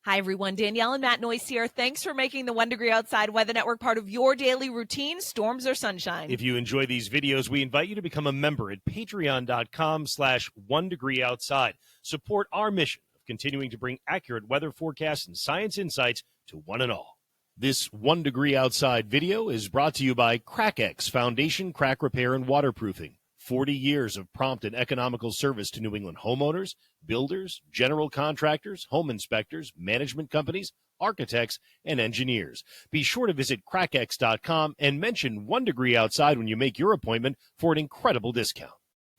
Hi, everyone. Danielle and Matt Noyes here. Thanks for making the 1 Degree Outside Weather Network part of your daily routine, storms or sunshine. If you enjoy these videos, we invite you to become a member at patreon.com/1 Degree Outside. Support our mission of continuing to bring accurate weather forecasts and science insights to one and all. This 1 Degree Outside video is brought to you by CrackX Foundation Crack Repair and Waterproofing. 40 years of prompt and economical service to New England homeowners, builders, general contractors, home inspectors, management companies, architects, and engineers. Be sure to visit crackx.com and mention 1 Degree Outside when you make your appointment for an incredible discount.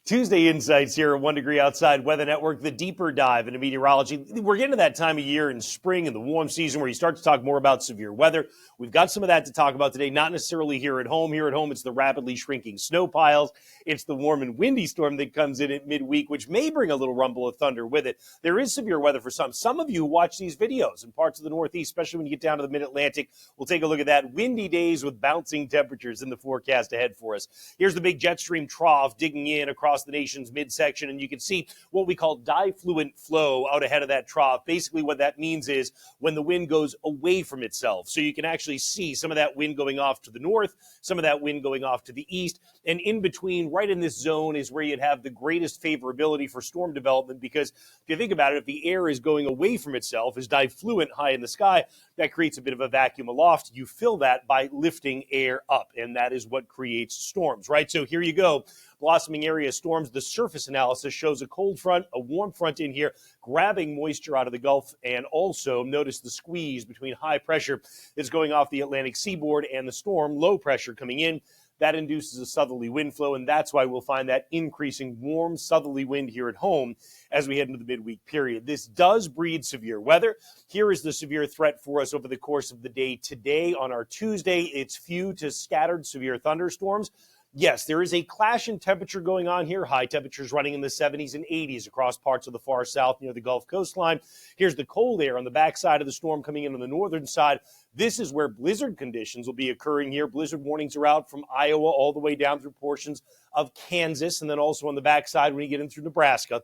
Tuesday Insights here at 1 Degree Outside Weather Network, the deeper dive into meteorology. We're getting to that time of year in spring and the warm season where you start to talk more about severe weather. We've got some of that to talk about today, not necessarily here at home. Here at home, it's the rapidly shrinking snow piles. It's the warm and windy storm that comes in at midweek, which may bring a little rumble of thunder with it. There is severe weather for some. Some of you who watch these videos in parts of the Northeast, especially when you get down to the Mid-Atlantic, we'll take a look at that. Windy days with bouncing temperatures in the forecast ahead for us. Here's the big jet stream trough digging in across the nation's midsection, and you can see what we call diffluent flow out ahead of that trough. Basically, what that means is when the wind goes away from itself. So you can actually see some of that wind going off to the north, some of that wind going off to the east, and in between, right in this zone, is where you'd have the greatest favorability for storm development, because if you think about it, if the air is going away from itself, is diffluent high in the sky, that creates a bit of a vacuum aloft. You fill that by lifting air up, and that is what creates storms, right? So here you go. Blossoming area storms. The surface analysis shows a cold front, a warm front in here, grabbing moisture out of the Gulf, and also notice the squeeze between high pressure that's going off the Atlantic seaboard and the storm, low pressure coming in. That induces a southerly wind flow, and that's why we'll find that increasing warm southerly wind here at home as we head into the midweek period. This does breed severe weather. Here is the severe threat for us over the course of the day today. On our Tuesday, it's few to scattered severe thunderstorms. Yes, there is a clash in temperature going on here. High temperatures running in the 70s and 80s across parts of the far south near the Gulf coastline. Here's the cold air on the backside of the storm coming in on the northern side. This is where blizzard conditions will be occurring here. Blizzard warnings are out from Iowa all the way down through portions of Kansas, and then also on the backside when you get in through Nebraska.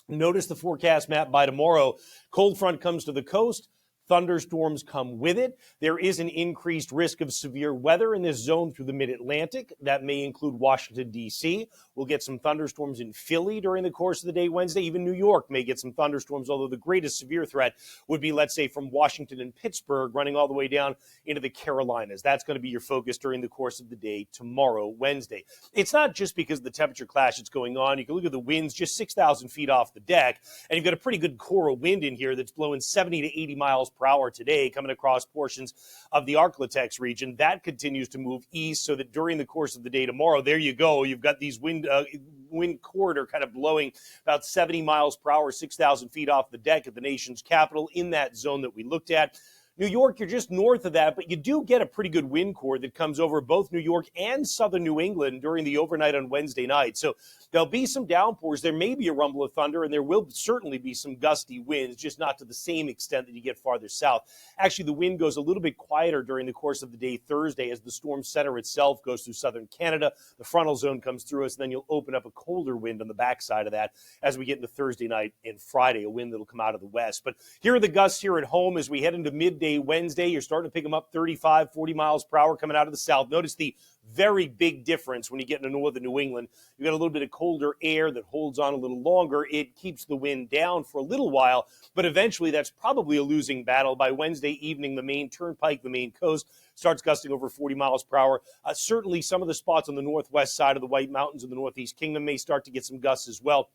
Notice the forecast map by tomorrow. Cold front comes to the coast. Thunderstorms come with it. There is an increased risk of severe weather in this zone through the mid-Atlantic. That may include Washington, D.C. We'll get some thunderstorms in Philly during the course of the day Wednesday. Even New York may get some thunderstorms, although the greatest severe threat would be, let's say, from Washington and Pittsburgh running all the way down into the Carolinas. That's going to be your focus during the course of the day tomorrow, Wednesday. It's not just because of the temperature clash that's going on. You can look at the winds just 6,000 feet off the deck, and you've got a pretty good core of wind in here that's blowing 70 to 80 miles per hour today, coming across portions of the Arklatex region. That continues to move east, so that during the course of the day tomorrow, there you go, you've got these wind corridor kind of blowing about 70 miles per hour, 6,000 feet off the deck at the nation's capital in that zone that we looked at. New York, you're just north of that, but you do get a pretty good wind core that comes over both New York and southern New England during the overnight on Wednesday night. So there'll be some downpours. There may be a rumble of thunder, and there will certainly be some gusty winds, just not to the same extent that you get farther south. Actually, the wind goes a little bit quieter during the course of the day Thursday as the storm center itself goes through southern Canada. The frontal zone comes through us, and then you'll open up a colder wind on the backside of that as we get into Thursday night and Friday, a wind that'll come out of the west. But here are the gusts here at home as we head into midday Wednesday. You're starting to pick them up 35, 40 miles per hour coming out of the south. Notice the very big difference when you get into northern New England. You've got a little bit of colder air that holds on a little longer. It keeps the wind down for a little while, but eventually that's probably a losing battle. By Wednesday evening, the main turnpike, the main coast, starts gusting over 40 miles per hour. Certainly some of the spots on the northwest side of the White Mountains in the Northeast Kingdom may start to get some gusts as well.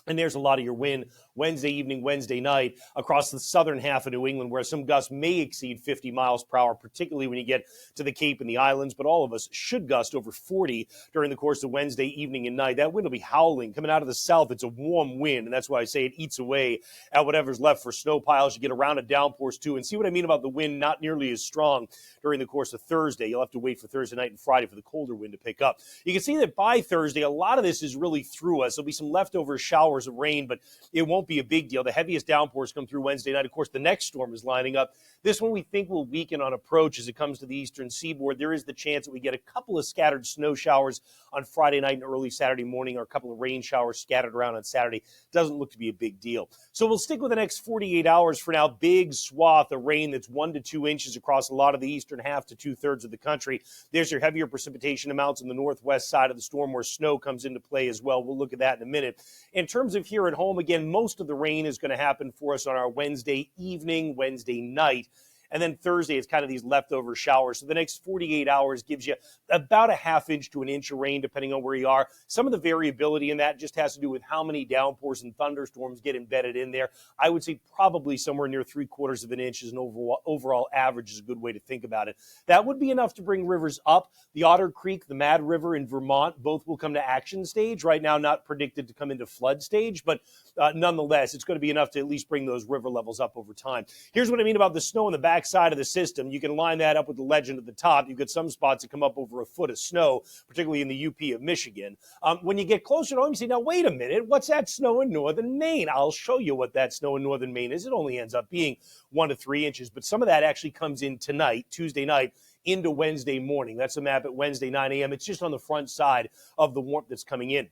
And there's a lot of your wind Wednesday evening, Wednesday night across the southern half of New England, where some gusts may exceed 50 miles per hour, particularly when you get to the Cape and the islands. But all of us should gust over 40 during the course of Wednesday evening and night. That wind will be howling. Coming out of the south, it's a warm wind, and that's why I say it eats away at whatever's left for snow piles. You get around to downpours, too. And see what I mean about the wind not nearly as strong during the course of Thursday. You'll have to wait for Thursday night and Friday for the colder wind to pick up. You can see that by Thursday, a lot of this is really through us. There'll be some leftover showers showers of rain, but it won't be a big deal. The heaviest downpours come through Wednesday night. Of course, the next storm is lining up. This one we think will weaken on approach as it comes to the eastern seaboard. There is the chance that we get a couple of scattered snow showers on Friday night and early Saturday morning, or a couple of rain showers scattered around on Saturday. Doesn't look to be a big deal. So we'll stick with the next 48 hours for now. Big swath of rain that's 1 to 2 inches across a lot of the eastern half to 2/3 of the country. There's your heavier precipitation amounts on the northwest side of the storm where snow comes into play as well. We'll look at that in a minute. In terms of here at home, again, most of the rain is going to happen for us on our Wednesday evening, Wednesday night. And then Thursday, it's kind of these leftover showers. So the next 48 hours gives you about a half inch to an inch of rain, depending on where you are. Some of the variability in that just has to do with how many downpours and thunderstorms get embedded in there. I would say probably somewhere near 3/4 of an inch is an overall average is a good way to think about it. That would be enough to bring rivers up. The Otter Creek, the Mad River in Vermont, both will come to action stage. Right now, not predicted to come into flood stage, but nonetheless, it's going to be enough to at least bring those river levels up over time. Here's what I mean about the snow in the back side of the system. You can line that up with the legend at the top. You've got some spots that come up over a foot of snow, particularly in the UP of Michigan. When you get closer to home, you say, now, wait a minute, what's that snow in northern Maine? I'll show you what that snow in northern Maine is. It only ends up being 1 to 3 inches, but some of that actually comes in tonight, Tuesday night, into Wednesday morning. That's the map at Wednesday, 9 a.m. It's just on the front side of the warmth that's coming in.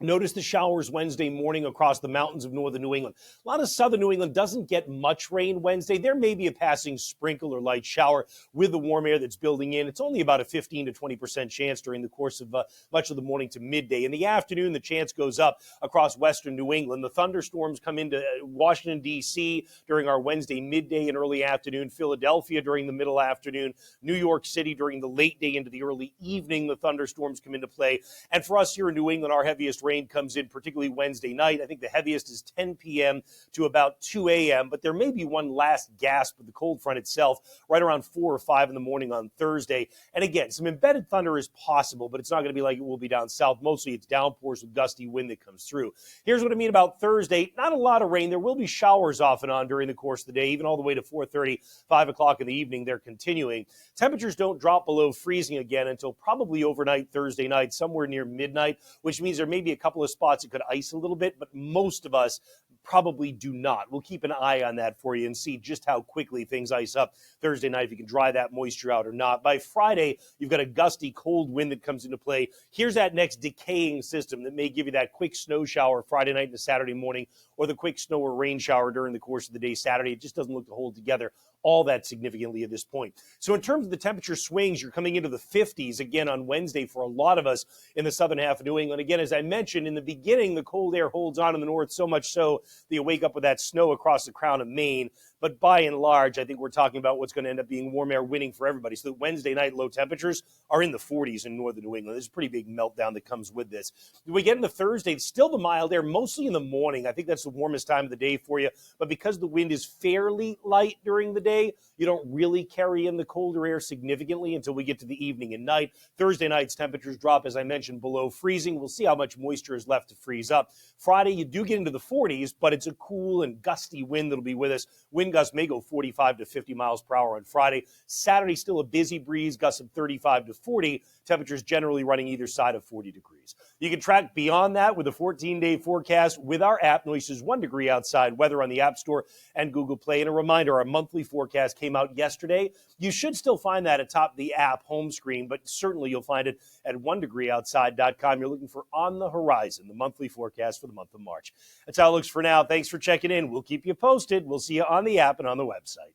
Notice the showers Wednesday morning across the mountains of northern New England. A lot of southern New England doesn't get much rain Wednesday. There may be a passing sprinkle or light shower with the warm air that's building in. It's only about a 15 to 20% chance during the course of much of the morning to midday. In the afternoon, the chance goes up across western New England. The thunderstorms come into Washington, D.C. during our Wednesday midday and early afternoon, Philadelphia during the middle afternoon, New York City during the late day into the early evening. The thunderstorms come into play. And for us here in New England, our heaviest rain comes in particularly Wednesday night. I think the heaviest is 10 p.m. to about 2 a.m., but there may be one last gasp of the cold front itself right around 4 or 5 in the morning on Thursday. And again, some embedded thunder is possible, but it's not going to be like it will be down south. Mostly it's downpours with gusty wind that comes through. Here's what I mean about Thursday. Not a lot of rain. There will be showers off and on during the course of the day, even all the way to 4:30, 5 o'clock in the evening. They're continuing. Temperatures don't drop below freezing again until probably overnight Thursday night, somewhere near midnight, which means there may be a couple of spots it could ice a little bit, but most of us probably do not. We'll keep an eye on that for you and see just how quickly things ice up Thursday night, if you can dry that moisture out or not. By Friday, you've got a gusty cold wind that comes into play. Here's that next decaying system that may give you that quick snow shower Friday night into Saturday morning, or the quick snow or rain shower during the course of the day Saturday. It just doesn't look to hold together all that significantly at this point. So in terms of the temperature swings, you're coming into the 50s again on Wednesday for a lot of us in the southern half of New England. Again, as I mentioned in the beginning, the cold air holds on in the north so much so that you wake up with that snow across the crown of Maine. But by and large, I think we're talking about what's going to end up being warm air winning for everybody. So the Wednesday night low temperatures are in the 40s in northern New England. There's a pretty big meltdown that comes with this. When we get into Thursday, still the mild air, mostly in the morning. I think that's the warmest time of the day for you. But because the wind is fairly light during the day, you don't really carry in the colder air significantly until we get to the evening and night. Thursday night's temperatures drop, as I mentioned, below freezing. We'll see how much moisture is left to freeze up. Friday, you do get into the 40s, but it's a cool and gusty wind that'll be with us. Wind gusts may go 45 to 50 miles per hour on Friday. Saturday, still a busy breeze, gusts of 35 to 40. Temperatures generally running either side of 40 degrees. You can track beyond that with a 14-day forecast with our app, Noyes' 1 degree outside weather on the App Store and Google Play. And a reminder, our monthly forecast came out yesterday. You should still find that atop the app home screen, but certainly you'll find it at 1degreeoutside.com. You're looking for On the Horizon, the monthly forecast for the month of March. That's how it looks for now. Thanks for checking in. We'll keep you posted. We'll see you on the app and on the website.